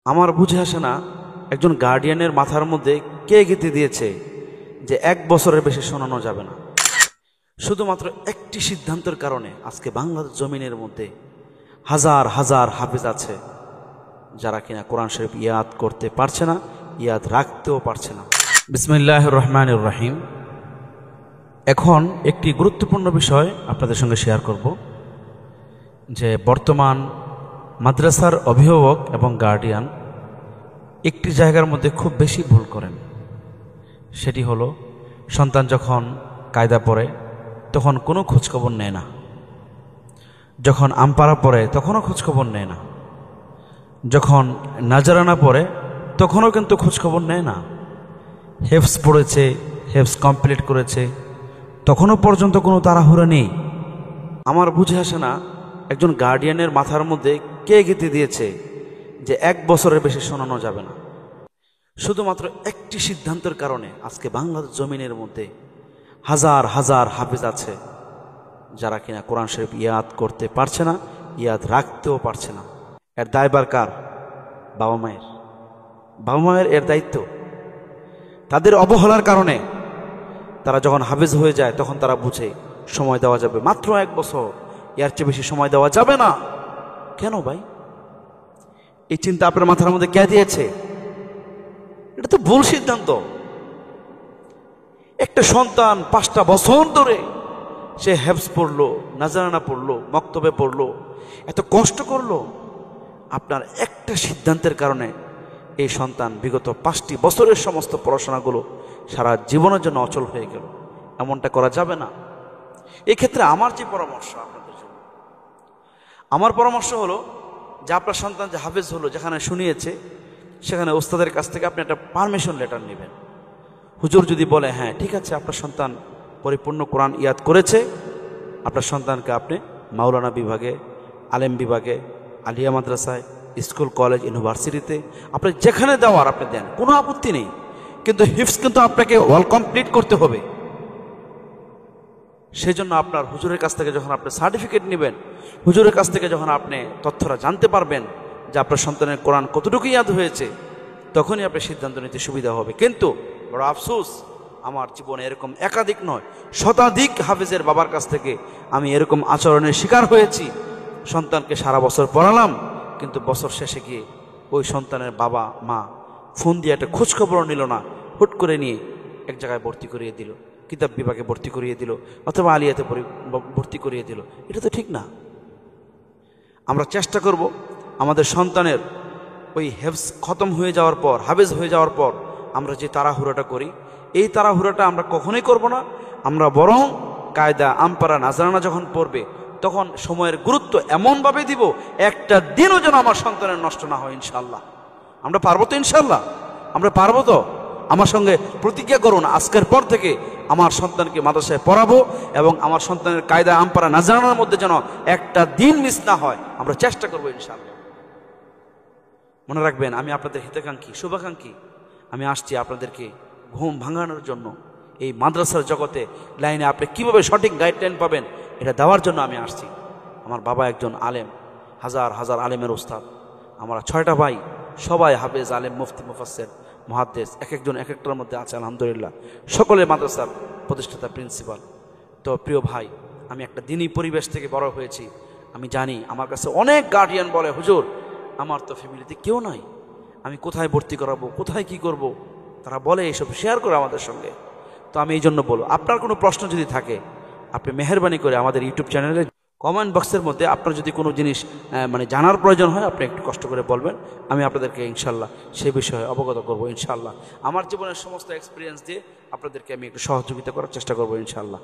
আমার বুঝে আসে না একজন গার্ডিয়ানের মাথার মধ্যে কে গেঁথে দিয়েছে যে 1 বছরের বেশি শোনানো যাবে না। শুধুমাত্র একটি সিদ্ধান্তের কারণে আজকে বাংলাদেশ জমিনের মধ্যে হাজার হাজার হাফেজ আছে যারা কিনা কোরআন শরীফ ইয়াদ করতে পারছে না, ইয়াদ রাখতেও পারছে না। বিসমিল্লাহির রহমানির রহিম। এখন একটি গুরুত্বপূর্ণ বিষয় আপনাদের সঙ্গে শেয়ার করব যে বর্তমান মাদ্রাসার অভিভাবক এবং গার্ডিয়ান একটি জায়গার মধ্যে খুব বেশি ভুল করেন। সেটি হলো সন্তান যখন কায়দা পড়ে তখন কোনো খোঁজখবর নেয় না, যখন আমপারা পড়ে তখনও খোঁজখবর নেয় না, যখন নাজারানা পড়ে তখনও কিন্তু খোঁজখবর নেয় না, হেফজ পড়েছে, হেফজ কমপ্লিট করেছে, তখনও পর্যন্ত কোনো তাড়াহুড়া নেই। আমার বুঝে আসে না একজন গার্ডিয়ানের মাথার মধ্যে কে গেঁথে দিয়েছে যে 1 বছরের বেশি শোনানো যাবে না। শুধুমাত্র একটি সিদ্ধান্তের কারণে আজকে বাংলাদেশ জমিনের মধ্যে হাজার হাজার হাফেজ আছে যারা কিনা কোরআন শরীফ ইয়াদ করতে পারছে না, ইয়াদ রাখতেও পারছে না। এর দায়ভার কার? বাবা মায়ের। বাবা মায়ের এর দায়িত্ব। তাদের অবহেলার কারণে তারা যখন হাফেজ হয়ে যায় তখন তারা বুঝে সময় দেওয়া যাবে মাত্র 1 বছর, এর চেয়ে বেশি সময় দেওয়া যাবে না। কেন ভাই এই চিন্তা আপনার মাথার মধ্যে কে দিয়েছে? এটা তো ভুল সিদ্ধান্ত। একটা সন্তান 5টা বছর ধরে সে হেফজ পড়লো, নাজারানা পড়লো, মক্তবে পড়লো, এত কষ্ট করলো, আপনার একটা সিদ্ধান্তের কারণে এই সন্তান বিগত 5টি বছরের সমস্ত পড়াশোনাগুলো সারা জীবনের জন্য অচল হয়ে গেল। এমনটা করা যাবে না। এক্ষেত্রে আমার যে পরামর্শ আপনাদের জন্য, আমার পরামর্শ হলো যে আপনার সন্তান যে হাফেজ হলো, যেখানে শুনিয়েছে সেখানে ওস্তাদের কাছ থেকে আপনি একটা পারমিশন লেটার নেবেন। হুজুর যদি বলে হ্যাঁ ঠিক আছে আপনার সন্তান পরিপূর্ণ কোরআন ইয়াদ করেছে, আপনার সন্তানকে আপনি মাওলানা বিভাগে, আলেম বিভাগে, আলিয়া মাদ্রাসায়, স্কুল কলেজ ইউনিভার্সিটিতে আপনি যেখানে দেওয়ার আপনি দেন, কোনো আপত্তি নেই। কিন্তু হিফজ কিন্তু আপনাকে অল কমপ্লিট করতে হবে। সেই জন্য আপনার হুজুরের কাছ থেকে যখন আপনি সার্টিফিকেট নেবেন, হুজুরের কাছ থেকে যখন আপনি তথ্যরা জানতে পারবেন যে আপনার সন্তানের কোরআন কতটুকু ইয়াদ হয়েছে, তখনই আপনি সিদ্ধান্ত নিতে সুবিধা হবে। কিন্তু বড় আফসোস, আমার জীবনে এরকম একাধিক নয় শতাধিক হাফেজের বাবার কাছ থেকে আমি এরকম আচরণের শিকার হয়েছি। সন্তানকে সারা বছর পড়ালাম, কিন্তু বছর শেষে গিয়ে ওই সন্তানের বাবা মা ফোন দিয়ে একটা খোঁজখবরও নিল না, হুট করে নিয়ে এক জায়গায় ভর্তি করিয়ে দিল, কিতাব বিভাগে ভর্তি করিয়ে দিল, অথবা আলিয়াতে ভর্তি করিয়ে দিল। এটা তো ঠিক না। আমরা চেষ্টা করব আমাদের সন্তানের ওই হেফজ খতম হয়ে যাওয়ার পর, হাফেজ হয়ে যাওয়ার পর আমরা যে তাড়াহুড়োটা করি, এই তাড়াহুড়োটা আমরা কখনোই করব না। আমরা বরং কায়দা, আমপারা, নাজরানা যখন পড়বে তখন সময়ের গুরুত্ব এমনভাবে দিব একটা দিনও যেন আমার সন্তানের নষ্ট না হয়। ইনশাল্লাহ আমরা পারবো তো? ইনশাল্লাহ আমরা পারবো তো? আমার সঙ্গে প্রতিজ্ঞা করুন, আজকের পর থেকে আমার সন্তানকে মাদ্রাসায় পড়াবো এবং আমার সন্তানের কায়দা, আমপারা, নাজরানার মধ্যে যেন একটা দিন মিস না হয়। আমরা চেষ্টা করবো ইনশাল্লাহ। মনে রাখবেন, আমি আপনাদের হিতাকাঙ্ক্ষী, শুভাকাঙ্ক্ষী। আমি আসছি আপনাদেরকে ঘুম ভাঙানোর জন্য। এই মাদ্রাসার জগতে লাইনে আপনি কিভাবে সঠিক গাইডলাইন পাবেন এটা দেওয়ার জন্য আমি আসছি। আমার বাবা একজন আলেম, হাজার হাজার আলেমের উস্তাদ। আমরা 6টা ভাই, সবাই হাফেজ, আলেম, মুফতি, মুফাসসির, মুহাদ্দিস, এক একজন এক একটার মধ্যে আছে আলহামদুলিল্লাহ। সকলে মাদ্রাসার প্রতিষ্ঠাতা, প্রিন্সিপাল। তো প্রিয় ভাই, আমি একটা দিনী পরিবেশ থেকে বড় হয়েছি। আমি জানি আমার কাছে অনেক গার্ডিয়ান বলে হুজুর আমার তো ফ্যামিলিতে কেউ নাই, আমি কোথায় ভর্তি করাবো, কোথায় কি করব। তারা বলে এইসব শেয়ার করে আমাদের সঙ্গে। তো আমি এই জন্য বলবো, আপনার কোনো প্রশ্ন যদি থাকে আপনি মেহেরবানি করে আমাদের ইউটিউব চ্যানেলে কমেন্ট বক্সের মধ্যে আপনার যদি কোনো জিনিস জানার প্রয়োজন হয় আপনি একটু কষ্ট করে বলবেন। আমি আপনাদেরকে ইনশাল্লাহ সে বিষয়ে অবগত করব। ইনশাল্লাহ আমার জীবনের সমস্ত এক্সপিরিয়েন্স দিয়ে আপনাদেরকে আমি একটু সহযোগিতা করার চেষ্টা করব ইনশাল্লাহ।